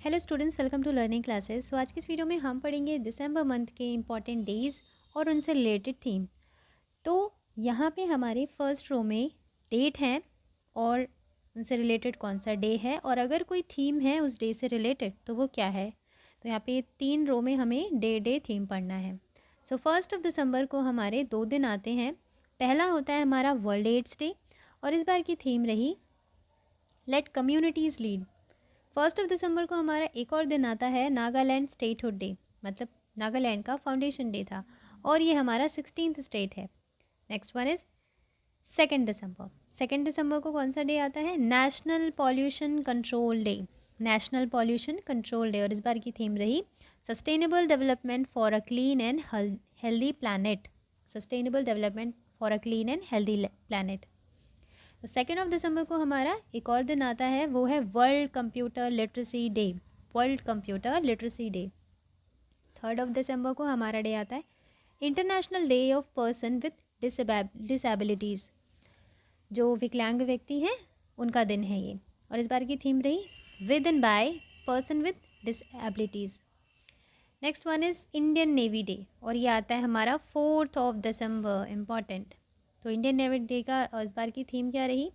Hello students, welcome to learning classes. So आज की इस वीडियो में हम पढ़ेंगे दिसंबर मंथ के इंपॉर्टेंट डेज़ और उनसे रिलेटेड थीम। तो यहाँ पे हमारे फर्स्ट रो में डेट है और उनसे रिलेटेड कौन सा डे है, और अगर कोई थीम है उस डे से रिलेटेड तो वो क्या है। तो यहाँ पे 3 रो में हमें डे थीम पढ़ना है। सो फर्स्ट ऑफ दिसंबर को हमारे 2 दिन आते हैं। पहला होता है हमारा वर्ल्ड एड्स डे, और इस बार की थीम रही let communities lead. First of December को हमारा एक और दिन आता है नागालैंड स्टेटहुड डे, मतलब नागालैंड का फाउंडेशन डे था, और ये हमारा 16th स्टेट है। नेक्स्ट वन इज सेकेंड दिसंबर को कौन सा डे आता है? National pollution control day. National pollution control day, और इस बार की थीम रही sustainable development for a clean and healthy planet. Sustainable development for a clean and healthy planet. तो 2 दिसंबर को हमारा एक और दिन आता है, वो है world computer literacy day. World computer literacy day. 3 दिसंबर को हमारा डे आता है international day of person with disabilities. जो विकलांग व्यक्ति हैं उनका दिन है ये, और इस बार की थीम रही with and by person with disabilities. Next one is Indian Navy day, और ये आता है हमारा 4 दिसंबर, इम्पॉर्टेंट। तो इंडियन नेवी डे का इस बार की थीम क्या रही?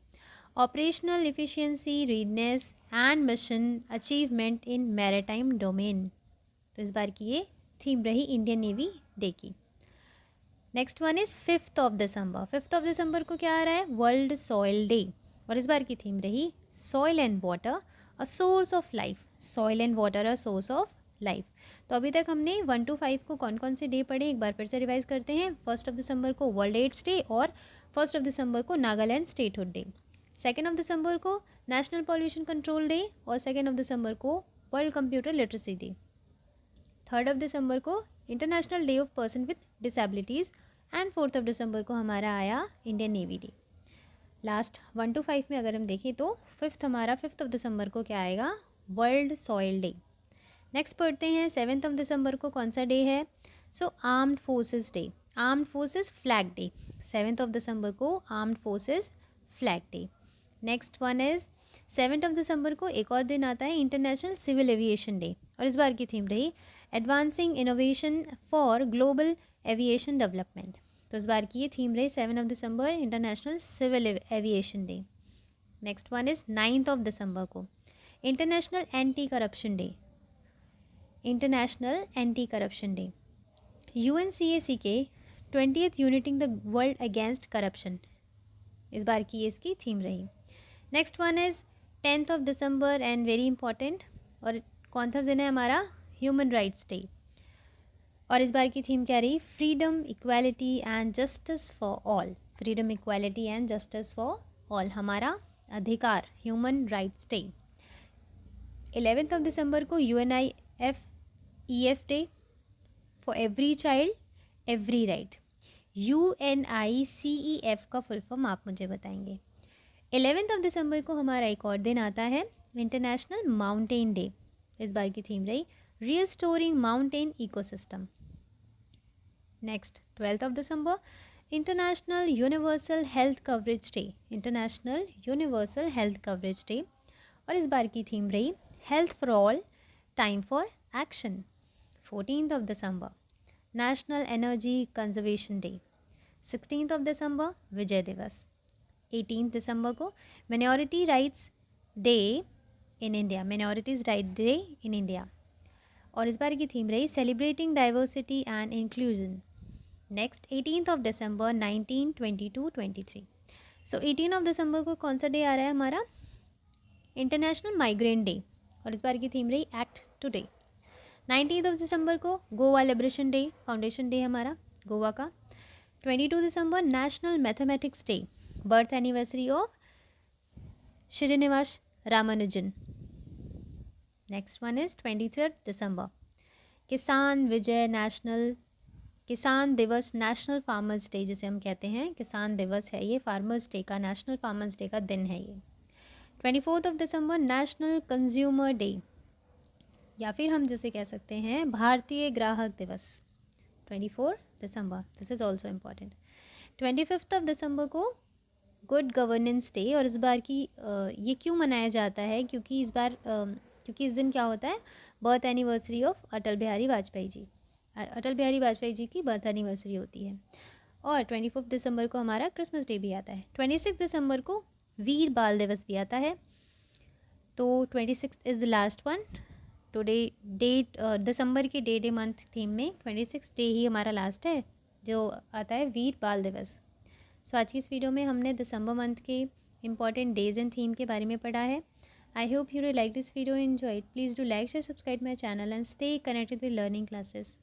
Operational efficiency, readiness and mission achievement in maritime domain. तो इस बार की ये थीम रही इंडियन नेवी डे की। नेक्स्ट वन इज़ 5 दिसंबर। 5 दिसंबर को क्या आ रहा है? वर्ल्ड सॉइल डे, और इस बार की थीम रही soil and water a source of life. Soil and water a source of life. तो अभी तक हमने 1 to 5 को कौन कौन से डे पढ़े, एक बार फिर से रिवाइज करते हैं। 1 दिसंबर को वर्ल्ड एड्स डे, और 1 दिसंबर को नागालैंड स्टेटहुड डे। 2 दिसंबर को नेशनल पॉल्यूशन कंट्रोल डे, और 2 दिसंबर को वर्ल्ड कंप्यूटर लिटरेसी डे। 3 दिसंबर को international day of person with disabilities, and 4 दिसंबर को हमारा आया Indian Navy day. Last 1 to 5 में अगर हम देखें तो हमारा 5 दिसंबर को क्या आएगा? World soil day. नेक्स्ट पढ़ते हैं 7 दिसंबर को कौन सा डे है? So armed forces day, armed forces flag day. 7 दिसंबर को armed forces flag day. Next one is 7 दिसंबर को एक और दिन आता है इंटरनेशनल सिविल एविएशन डे, और इस बार की थीम रही advancing innovation for global aviation development. तो इस बार की ये थीम रही 7 दिसंबर international civil aviation day. Next one is 9 दिसंबर को international anti corruption day. International anti corruption day. UNCAC 20th uniting the world against corruption, इस बार की ये इसकी थीम रही। नेक्स्ट वन इज़ 10 दिसंबर एंड वेरी इंपॉर्टेंट, और कौन सा दिन है हमारा? ह्यूमन राइट्स डे, और इस बार की थीम क्या रही? Freedom, equality and justice for all. Freedom, equality and justice for all, हमारा अधिकार, ह्यूमन राइट्स डे। 11 दिसंबर को UNICEF day for every child every right. UNICEF का फुल फॉर्म आप मुझे बताएंगे। 11 दिसंबर को हमारा एक और दिन आता है इंटरनेशनल माउंटेन डे। इस बार की थीम रही restoring mountain ecosystem. Next 12 December international universal health coverage day. International universal health coverage day, और इस बार की थीम रही health for all, time for action. 14 December national energy conservation day. 16 December Vijay Diwas. 18 दिसंबर को minority rights day in India, minorities right day in India, और इस बार की थीम रही celebrating diversity and inclusion. Next 18 December 1922-23। सो 18 दिसंबर को कौन सा डे आ रहा है हमारा? इंटरनेशनल माइग्रेंट डे, और इस बार की थीम रही एक्ट टुडे। 19 दिसंबर को Goa liberation day, foundation day हमारा गोवा का। 22 December national mathematics day, birth anniversary of Srinivasa Ramanujan. Next one is 23 दिसंबर किसान विजय नेशनल, किसान दिवस, नेशनल फार्मर्स डे जिसे हम कहते हैं, किसान दिवस है ये, फार्मर्स डे का, नेशनल फार्मर्स डे का दिन है ये। 24 दिसंबर नेशनल कंज्यूमर डे, या फिर हम जिसे कह सकते हैं भारतीय ग्राहक दिवस। 24 दिसंबर, दिस इज़ ऑल्सो इम्पॉर्टेंट। 25 दिसंबर को गुड गवर्नेंस डे, और इस बार की ये क्यों मनाया जाता है? क्योंकि इस बार क्योंकि इस दिन क्या होता है, birth anniversary of Atal Bihari Vajpayee ji. Atal Bihari Vajpayee ji की बर्थ एनिवर्सरी होती है। और 25 दिसंबर को हमारा क्रिसमस डे भी आता है। 26 दिसंबर को वीर बाल दिवस भी आता है। तो 26 is the last one today. Date December की डे मंथ थीम में 26 डे ही हमारा लास्ट है जो आता है वीर बाल दिवस। सो आज की इस वीडियो में हमने दिसंबर मंथ के इंपॉर्टेंट डेज एंड थीम के बारे में पढ़ा है। I hope you like this video, enjoy it. Please do like share subscribe my channel and stay connected with learning classes.